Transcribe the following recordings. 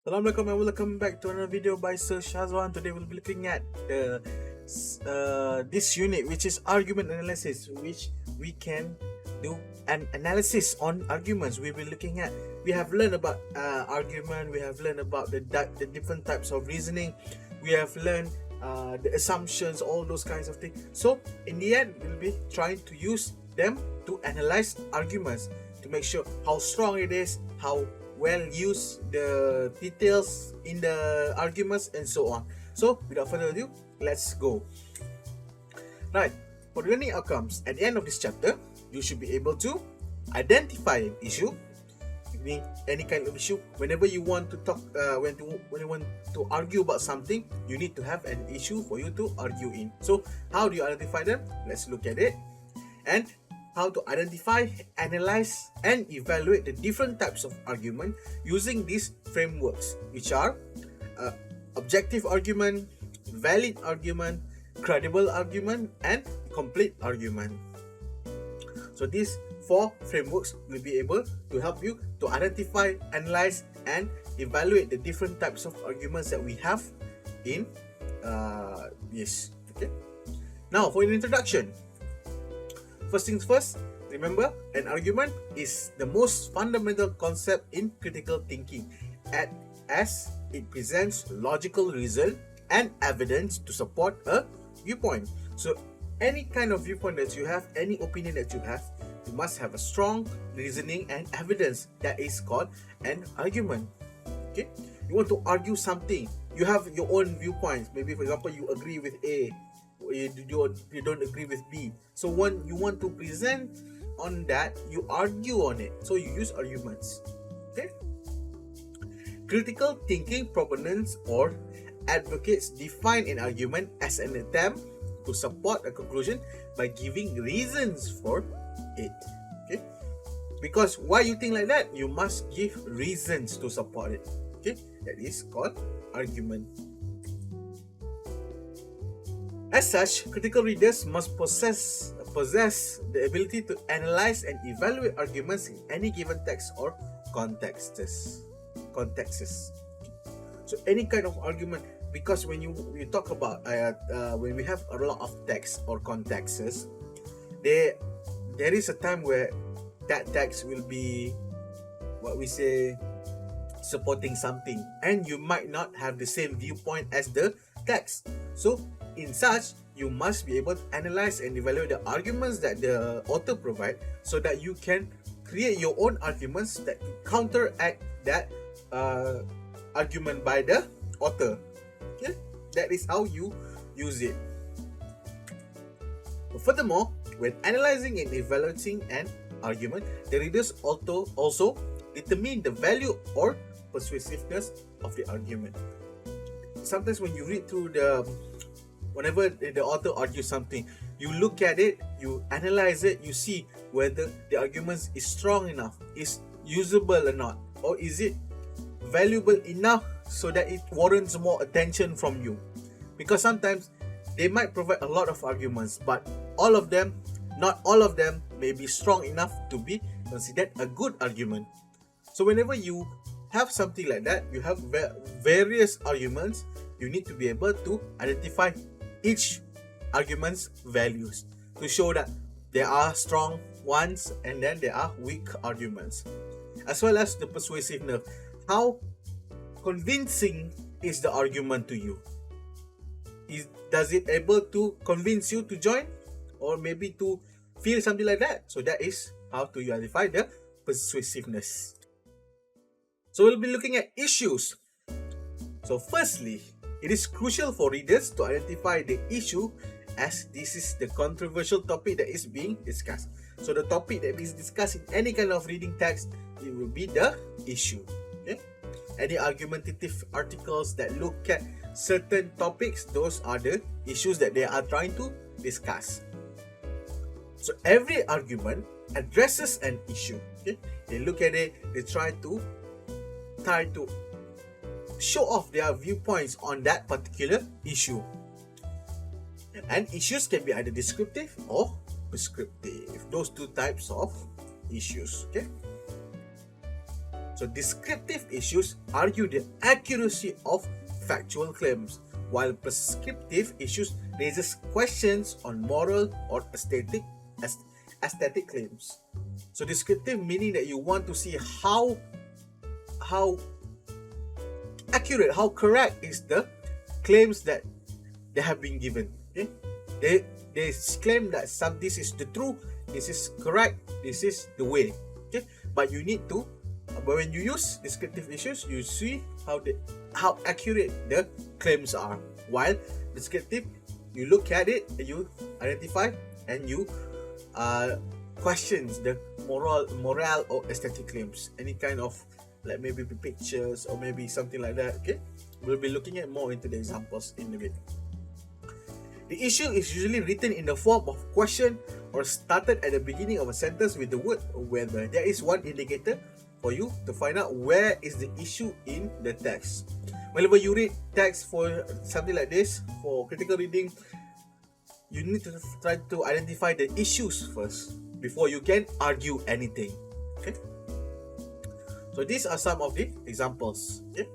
Assalamualaikum and welcome back to another video by Sir Shazwan. Today we'll be looking at this unit, which is argument analysis, which we can do an analysis on arguments. We have learned about argument. We have learned about the different types of reasoning. We have learned the assumptions, all those kinds of things. So in the end, we'll be trying to use them to analyze arguments to make sure how strong it is, how well use the details in the arguments, and so on. So without further ado, let's go. Right, for learning outcomes, at the end of this chapter, you should be able to identify an issue, meaning any kind of issue. Whenever you want to talk, when you want to argue about something, you need to have an issue for you to argue in. So how do you identify them? Let's look at it. And how to identify, analyze, and evaluate the different types of argument using these frameworks, which are objective argument, valid argument, credible argument, and complete argument. So these four frameworks will be able to help you to identify, analyze, and evaluate the different types of arguments that we have in this. Okay. Now for an introduction. First things first, remember, an argument is the most fundamental concept in critical thinking, as it presents logical reason and evidence to support a viewpoint. So any kind of viewpoint that you have, any opinion that you have, you must have a strong reasoning and evidence. That is called an argument. Okay, you want to argue something, you have your own viewpoints. Maybe for example, you agree with A, you don't agree with B. So when you want to present on that, you argue on it. So you use arguments. Okay. Critical thinking proponents or advocates define an argument as an attempt to support a conclusion by giving reasons for it. Okay. Because why you think like that, you must give reasons to support it. Okay. That is called argument. As such, critical readers must possess the ability to analyze and evaluate arguments in any given text or contexts. So any kind of argument, because when you talk about when we have a lot of text or contexts, there is a time where that text will be what we say supporting something, and you might not have the same viewpoint as the text. So in such, you must be able to analyze and evaluate the arguments that the author provide, so that you can create your own arguments that counteract that argument by the author. Okay, that is how you use it. Furthermore, when analyzing and evaluating an argument, the readers also determine the value or persuasiveness of the argument. Sometimes when you read through whenever the author argues something, you look at it, you analyze it, you see whether the argument is strong enough, is usable or not, or is it valuable enough so that it warrants more attention from you. Because sometimes they might provide a lot of arguments, but not all of them may be strong enough to be considered a good argument. So whenever you have something like that, you have various arguments, you need to be able to identify each argument's values to show that there are strong ones and then there are weak arguments, as well as the persuasiveness. How convincing is the argument to you? Does it able to convince you to join, or maybe to feel something like that? So that is how to identify the persuasiveness. So we'll be looking at issues. So firstly, it is crucial for readers to identify the issue, as this is the controversial topic that is being discussed. So the topic that is discussed in any kind of reading text, it will be the issue. Okay? Any argumentative articles that look at certain topics, those are the issues that they are trying to discuss. So every argument addresses an issue. Okay? They look at it, they try to show off their viewpoints on that particular issue. And issues can be either descriptive or prescriptive. Those two types of issues. Okay. So descriptive issues argue the accuracy of factual claims, while prescriptive issues raises questions on moral or aesthetic claims. So descriptive meaning that you want to see how accurate, how correct is the claims that they have been given. Okay, they claim that this is the truth, this is correct, this is the way. Okay, but you need to, but when you use descriptive issues, you see how accurate the claims are. While descriptive, you look at it, you identify, and you questions the moral or aesthetic claims. Any kind of, like maybe pictures or maybe something like that. Okay, we'll be looking at more into the examples in a bit. The issue is usually written in the form of question or started at the beginning of a sentence with the word whether. There is one indicator for you to find out where is the issue in the text. Whenever you read text for something like this, for critical reading, you need to try to identify the issues first before you can argue anything. Okay, so these are some of the examples. Okay,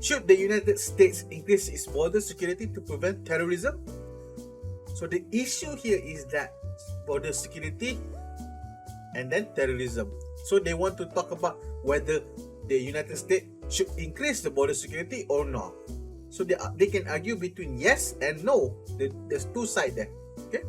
should the United States increase its border security to prevent terrorism? So the issue here is that border security and then terrorism. So they want to talk about whether the United States should increase the border security or not. So they can argue between yes and no. There's two sides there. Okay.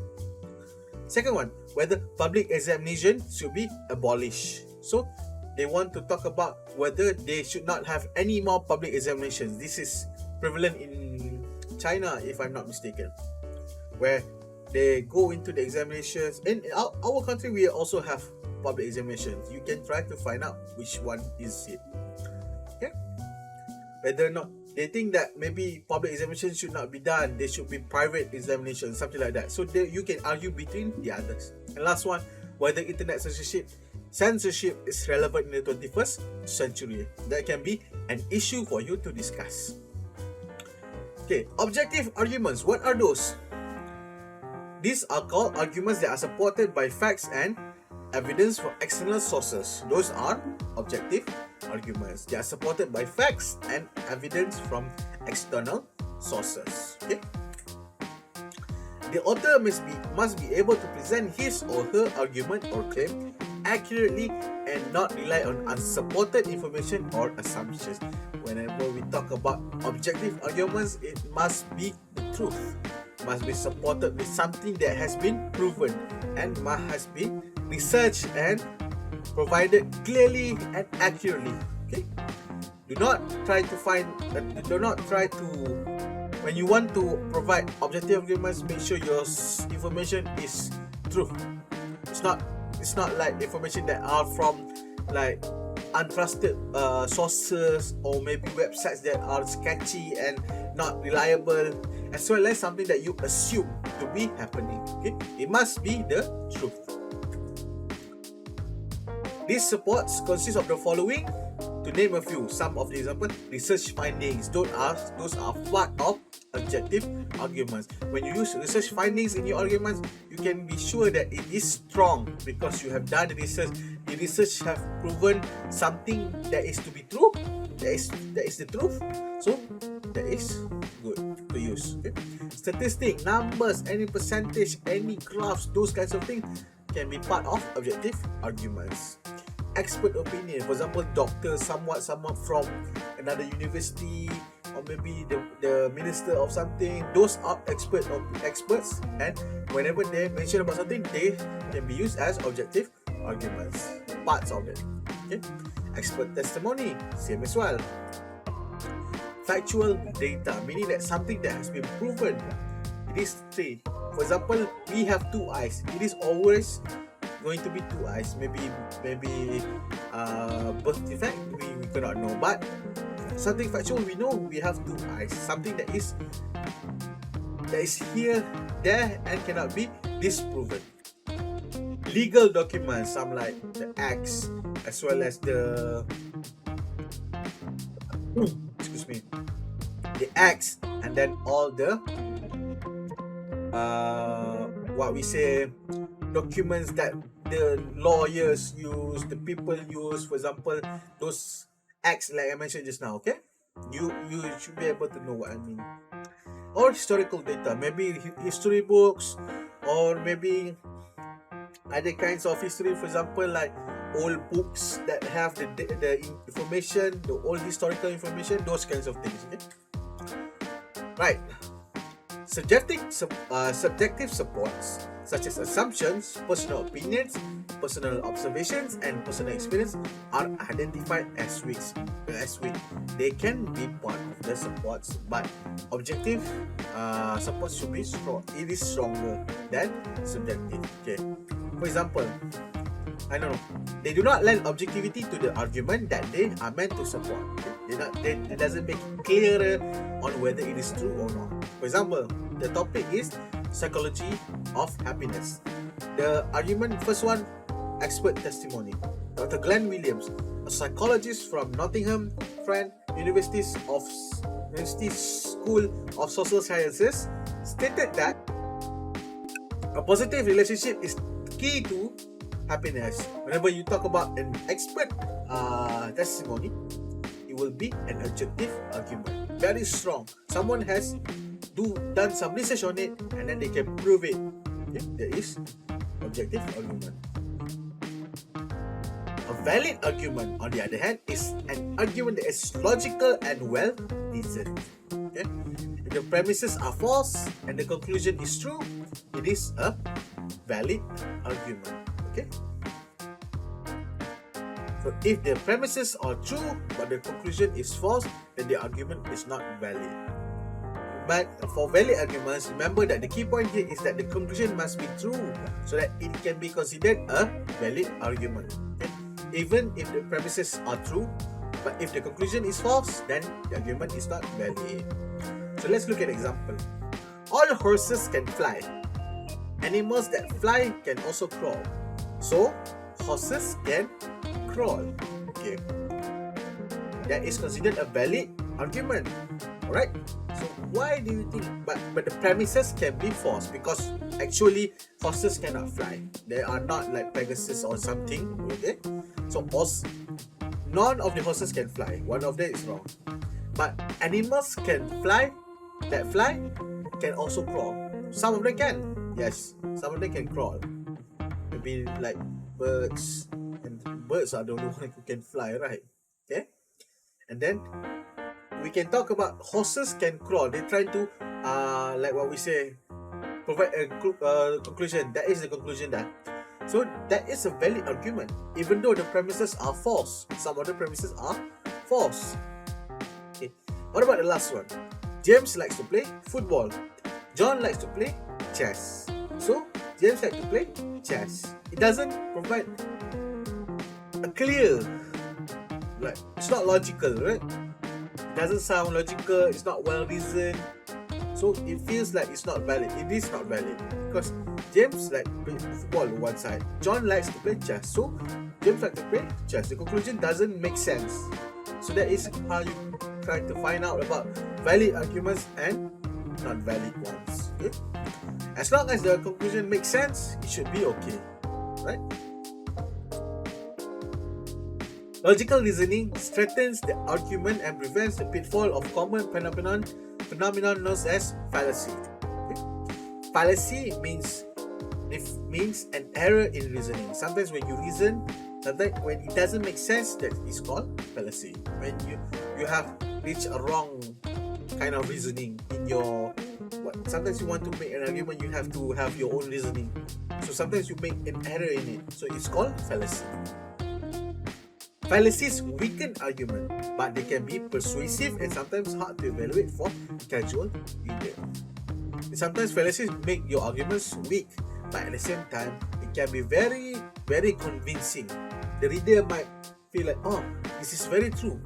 Second one, whether public examination should be abolished. So they want to talk about whether they should not have any more public examinations. This is prevalent in China, if I'm not mistaken, where they go into the examinations. In our country, we also have public examinations. You can try to find out which one is it. Okay, whether or not they think that maybe public examinations should not be done, they should be private examinations, something like that. So you can argue between the others. And last one, whether internet censorship is relevant in the 21st century. That can be an issue for you to discuss. Okay, objective arguments. What are those? These are called arguments that are supported by facts and evidence from external sources. Those are objective arguments. They are supported by facts and evidence from external sources. Okay? The author must be able to present his or her argument or claim accurately and not rely on unsupported information or assumptions. Whenever we talk about objective arguments, it must be the truth. Must be supported with something that has been proven and has been researched and provided clearly and accurately. Okay, do not try to when you want to provide objective arguments, make sure your information is true. It's not like information that are from like untrusted sources or maybe websites that are sketchy and not reliable, as well as something that you assume to be happening. Okay, it must be the truth. These supports consist of the following, to name a few. Some of the examples: research findings. Those are part of objective arguments. When you use research findings in your arguments, you can be sure that it is strong because you have done the research. The research have proven something that is to be true. That is the truth. So that is good to use. Okay? Statistic, numbers, any percentage, any graphs, those kinds of things can be part of objective arguments. Expert opinion, for example, doctor, someone from another university, or maybe the minister of something. Those are experts, and whenever they mention about something, they can be used as objective arguments, parts of it. Okay? Expert testimony, same as well. Factual data, meaning that something that has been proven. It is three. For example, we have two eyes. It is always going to be two eyes. Maybe birth defect, we cannot know. But something factual, we know we have two eyes. Something that is here, there, and cannot be disproven. Legal documents, some like the acts, as well as the the acts, and then all the what we say documents that the lawyers use, the people use. For example, those acts like I mentioned just now. Okay, you should be able to know what I mean. Or historical data, maybe history books, or maybe other kinds of history. For example, like old books that have the information, the old historical information, those kinds of things. Okay, right. Subjective supports such as assumptions, personal opinions, personal observations, and personal experience are identified as weak. They can be part of the supports, but objective supports should be strong. It is stronger than subjective. Okay. For example, I don't know. They do not lend objectivity to the argument that they are meant to support. It doesn't make it clearer on whether it is true or not. For example, the topic is psychology of happiness. The argument, first one, expert testimony. Dr. Glenn Williams, a psychologist from Nottingham, Trent University School of Social Sciences, stated that a positive relationship is key to happiness. Whenever you talk about an expert testimony, it will be an objective argument. Very strong. Someone has done some research on it, and then they can prove it. Okay? There is objective argument. A valid argument, on the other hand, is an argument that is logical and well reasoned. Okay? If the premises are false and the conclusion is true, it is a valid argument. Okay? So if the premises are true but the conclusion is false, then the argument is not valid. But for valid arguments, remember that the key point here is that the conclusion must be true so that it can be considered a valid argument. Okay? Even if the premises are true, but if the conclusion is false, then the argument is not valid. So let's look at an example. All horses can fly. Animals that fly can also crawl. So horses can crawl. Okay, that is considered a valid argument. Alright. So why do you think? But the premises can be false because actually horses cannot fly. They are not like Pegasus or something. Okay. So none of the horses can fly. One of them is wrong. But animals can fly. That fly can also crawl. Some of them can. Yes, some of them can crawl. Maybe like birds. And birds are the only one who can fly, right? Okay. And then we can talk about horses can crawl. They try to like what we say, provide a conclusion. That is the conclusion that. So that is a valid argument, even though the premises are false. Some of the premises are false. Okay. What about the last one? James likes to play football. John likes to play chess. So James likes to play chess. It doesn't provide a clear, like it's not logical, right? Doesn't sound logical, it's not well reasoned, so it feels like it's not valid. It is not valid because James likes to play football on one side, John likes to play chess, so James likes to play chess. The conclusion doesn't make sense. So that is how you try to find out about valid arguments and not valid ones. Okay? As long as the conclusion makes sense, it should be okay, right? Logical reasoning strengthens the argument and prevents the pitfall of common phenomenon known as fallacy. Okay? Fallacy means an error in reasoning. Sometimes when you reason, sometimes when it doesn't make sense, that is called fallacy. When you have reached a wrong kind of reasoning in your sometimes you want to make an argument, you have to have your own reasoning. So sometimes you make an error in it. So it's called fallacy. Fallacies weaken argument, but they can be persuasive and sometimes hard to evaluate for casual reader. Sometimes fallacies make your arguments weak, but at the same time, it can be very, very convincing. The reader might feel like, oh, this is very true,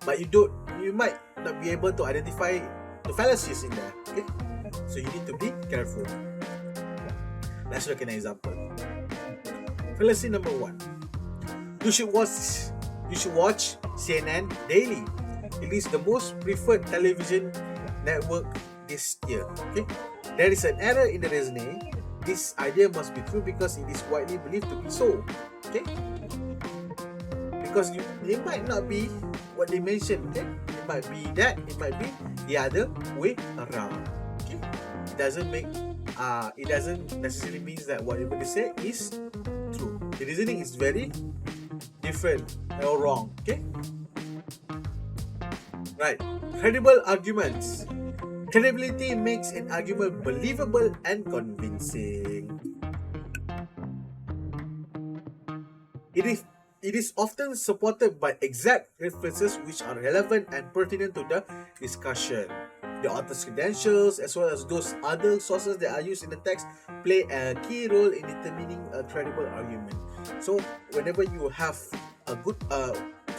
but you might not be able to identify the fallacies in there. Okay, so you need to be careful. Let's look at an example. Fallacy number 1. You should watch CNN daily. It is the most preferred television network this year. Okay, there is an error in the reasoning. this idea must be true because it is widely believed to be so. Okay, because it might not be what they mentioned. Okay, it might be that, it might be the other way around. Okay, it doesn't necessarily mean that whatever they say is true. The reasoning is very different or wrong. Okay, right. Credible arguments. Credibility makes an argument believable and convincing. It is often supported by exact references which are relevant and pertinent to the discussion. The author's credentials, as well as those other sources that are used in the text, play a key role in determining a credible argument. So, whenever you have a good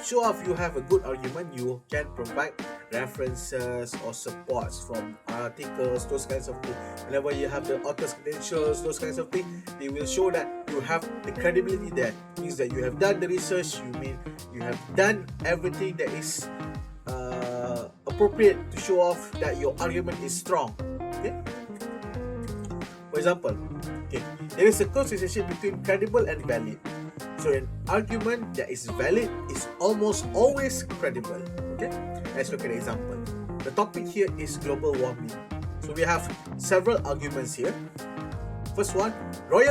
you have a good argument, you can provide references or supports from articles, those kinds of things. Whenever you have the author's credentials, those kinds of things, they will show that you have the credibility there. It means that you have done the research, you have done everything that is appropriate to show off that your argument is strong. Okay? For example, there is a close relationship between credible and valid. So an argument that is valid is almost always credible. Okay? Let's look at an example. The topic here is global warming. So we have several arguments here. First one, Roy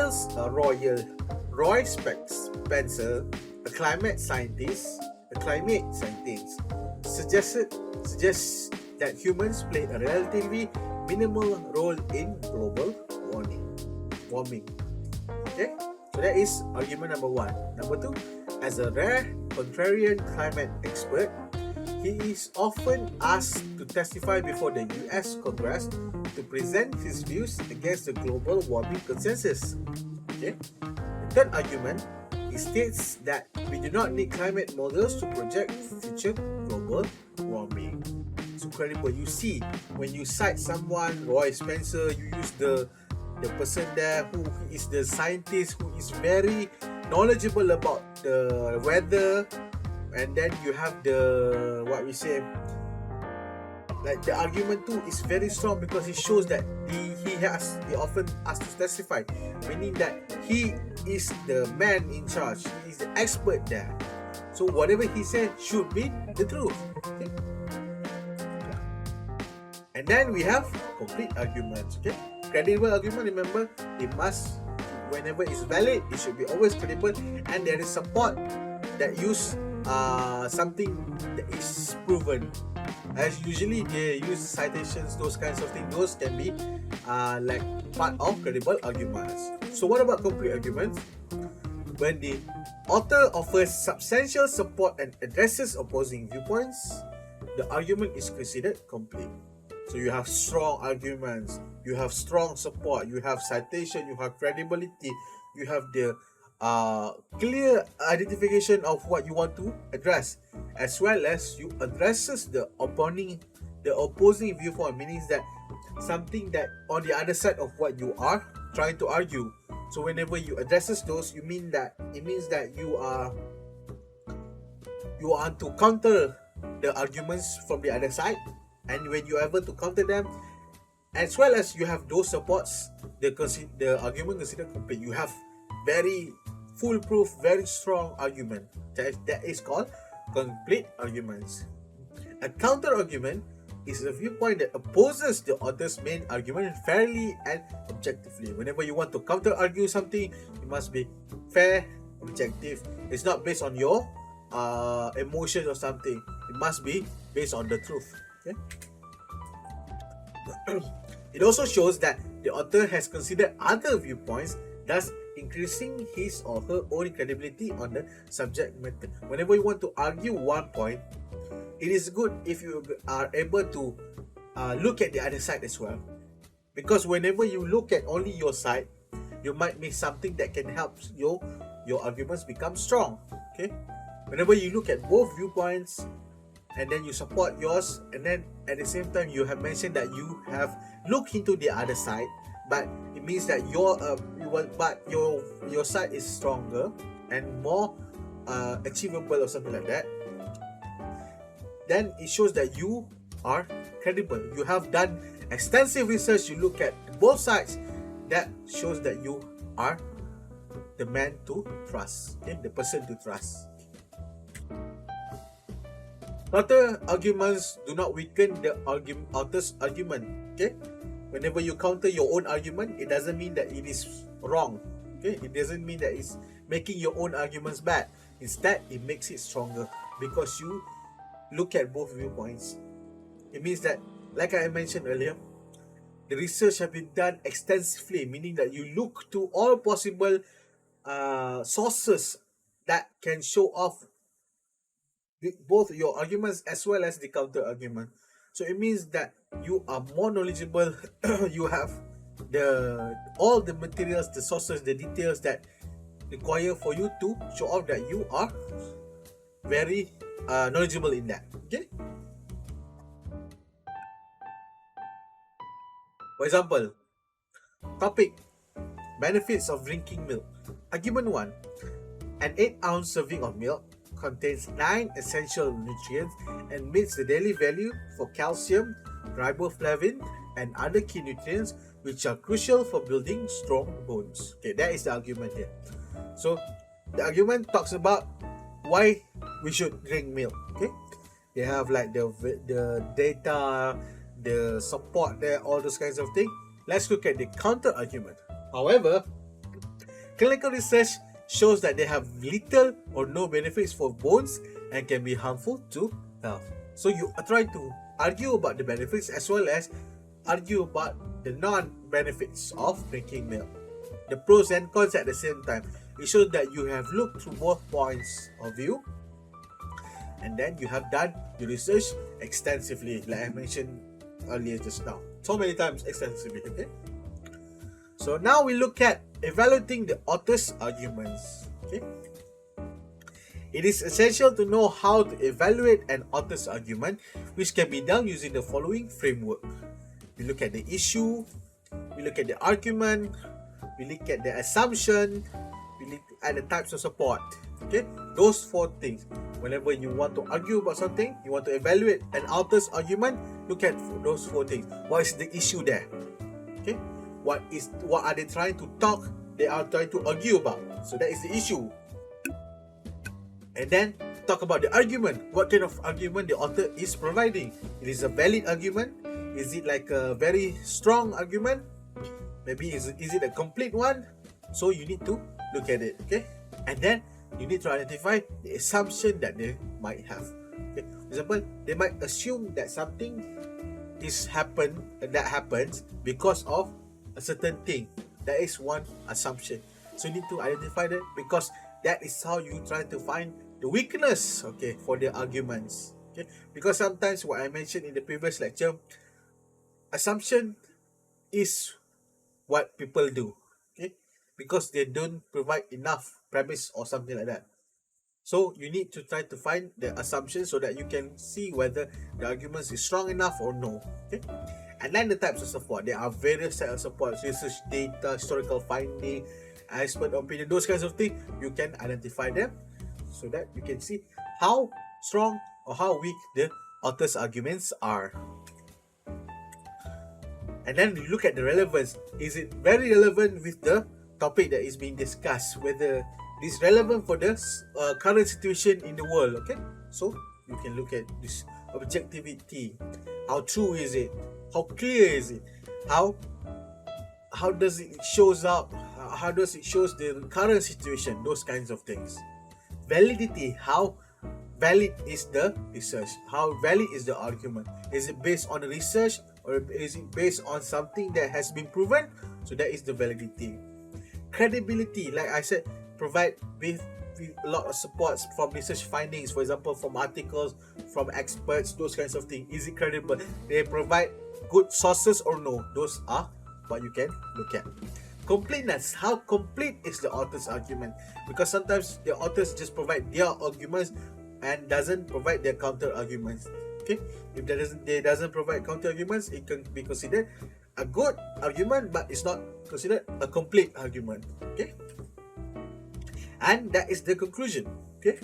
Spencer, a climate scientist, suggests that humans play a relatively minimal role in global warming. Okay? So that is argument number one. Number two, as a rare contrarian climate expert, he is often asked to testify before the US Congress to present his views against the global warming consensus. Okay? The third argument, he states that we do not need climate models to project future global warming. So credible. You see, when you cite someone, Roy Spencer, you use the person there who is the scientist who is very knowledgeable about the weather, and then you have the the argument too is very strong because it shows that he often has to testify, meaning that he is the man in charge, he is the expert there. So whatever he said should be the truth. Okay? And then we have complete arguments. Okay, credible argument. Remember, whenever it's valid, it should be always credible, and there is support that use something that is proven. As usually they use citations, those kinds of things. Those can be like part of credible arguments. So what about complete arguments? When the author offers substantial support and addresses opposing viewpoints, the argument is considered complete. So you have strong arguments, you have strong support, you have citation, you have credibility, you have the clear identification of what you want to address, as well as you addresses the opposing viewpoint, meaning that something that on the other side of what you are trying to argue. So whenever you addresses those, it means that you want to counter the arguments from the other side. And when you are able to counter them, as well as you have those supports, the argument considered complete. You have very foolproof, very strong argument. That is called complete arguments. A counter argument is a viewpoint that opposes the author's main argument fairly and objectively. Whenever you want to counter argue something, it must be fair, objective. It's not based on your emotion or something. It must be based on the truth. Okay? It also shows that the author has considered other viewpoints, thus increasing his or her own credibility on the subject matter. Whenever you want to argue one point, it is good if you are able to look at the other side as well. Because whenever you look at only your side, you might miss something that can help your arguments become strong. Okay? Whenever you look at both viewpoints, and then you support yours, and then at the same time you have mentioned that you have looked into the other side, but it means that your side is stronger and more achievable or something like that, then it shows that you are credible. You have done extensive research, you look at both sides, that shows that you are the man to trust, okay? The person to trust. Counter arguments do not weaken the author's argument. Okay, whenever you counter your own argument, it doesn't mean that it is wrong. Okay, it doesn't mean that it's making your own arguments bad. Instead, it makes it stronger because you look at both viewpoints. It means that, like I mentioned earlier, the research has been done extensively, meaning that you look to all possible sources that can show off both your arguments as well as the counter argument. So it means that you are more knowledgeable. You have all the materials, the sources, the details that require for you to show off that you are very knowledgeable in that. Okay. For example, topic: benefits of drinking milk. Argument 1: an 8-ounce serving of milk contains 9 essential nutrients and meets the daily value for calcium, riboflavin, and other key nutrients which are crucial for building strong bones. Okay, that is the argument here. So the argument talks about why we should drink milk. Okay, they have like the data, the support there, all those kinds of things. Let's look at the counter argument. However, clinical research shows that they have little or no benefits for bones and can be harmful to health. So you are trying to argue about the benefits as well as argue about the non-benefits of drinking milk, the pros and cons at the same time. It shows that you have looked through both points of view, and then you have done your research extensively, like I mentioned earlier just now, so many times extensively. Okay, so now we look at evaluating the author's arguments. Okay, it is essential to know how to evaluate an author's argument, which can be done using the following framework. We look at the issue, we look at the argument, we look at the assumption, we look at the types of support. Okay, those 4 things. Whenever you want to argue about something, you want to evaluate an author's argument, look at those 4 things. What is the issue there? Okay, what are they trying to talk? They are trying to argue about. So that is the issue. And then talk about the argument. What kind of argument the author is providing? It is a valid argument? Is it like a very strong argument? Maybe is it a complete one? So you need to look at it. Okay, and then you need to identify the assumption that they might have. Okay, for example, they might assume that something happens because of a certain thing. That is one assumption. So you need to identify that, because that is how you try to find the weakness, okay, for the arguments. Okay, because sometimes what I mentioned in the previous lecture, assumption is what people do, okay, because they don't provide enough premise or something like that. So you need to try to find the assumption so that you can see whether the arguments is strong enough or no. Okay, and then the types of support. There are various types of support: research data, historical finding, expert opinion, those kinds of things. You can identify them so that you can see how strong or how weak the author's arguments are. And then you look at the relevance. Is it very relevant with the topic that is being discussed? Whether it is relevant for the current situation in the world. Okay, so you can look at this objectivity. How true is it? How clear is it? How does it shows up? How does it shows the current situation? Those kinds of things. Validity. How valid is the research? How valid is the argument? Is it based on the research, or is it based on something that has been proven? So that is the validity. Credibility, like I said, provide with a lot of supports from research findings, for example, from articles, from experts, those kinds of things. Is it credible? They provide good sources or no? Those are what you can look at. Completeness. How complete is the author's argument? Because sometimes the authors just provide their arguments and doesn't provide their counter arguments. Okay, if they doesn't provide counter arguments, it can be considered a good argument, but it's not considered a complete argument. Okay, and that is the conclusion. Okay,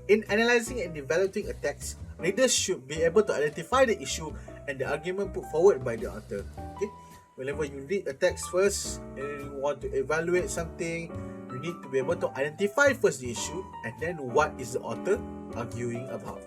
in analyzing and developing a text, readers should be able to identify the issue and the argument put forward by the author. Okay, whenever you read a text first and you want to evaluate something, you need to be able to identify first the issue and then what is the author arguing about.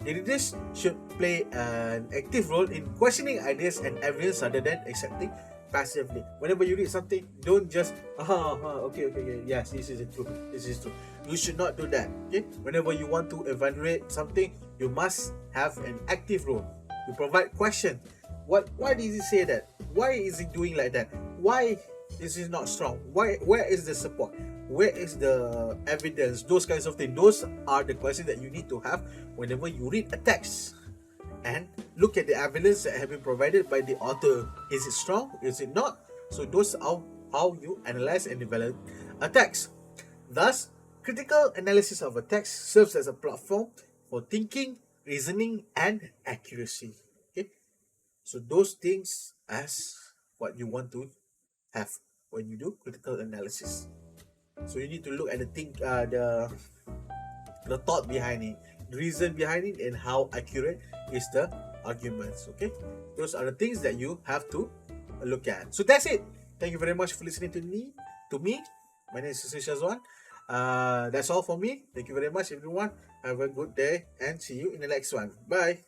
The readers should play an active role in questioning ideas and evidence rather than accepting passively. Whenever you read something, don't just okay, yes, this is true. You should not do that. Okay, whenever you want to evaluate something, you must have an active role. You provide question. Why does he say that? Why is he doing like that? Why is he not strong? Where is the support? Where is the evidence? Those kinds of things. Those are the questions that you need to have whenever you read a text. And look at the evidence that have been provided by the author. Is it strong? Is it not? So those are how you analyze and develop a text. Thus, critical analysis of a text serves as a platform for thinking, reasoning, and accuracy. Okay, so those things as what you want to have when you do critical analysis. So you need to look at the thought behind it, the reason behind it, and how accurate is the arguments. Okay, those are the things that you have to look at. So that's it. Thank you very much for listening to me. My name is Shazwan. That's all for me. Thank you very much, everyone. Have a good day and see you in the next one. Bye.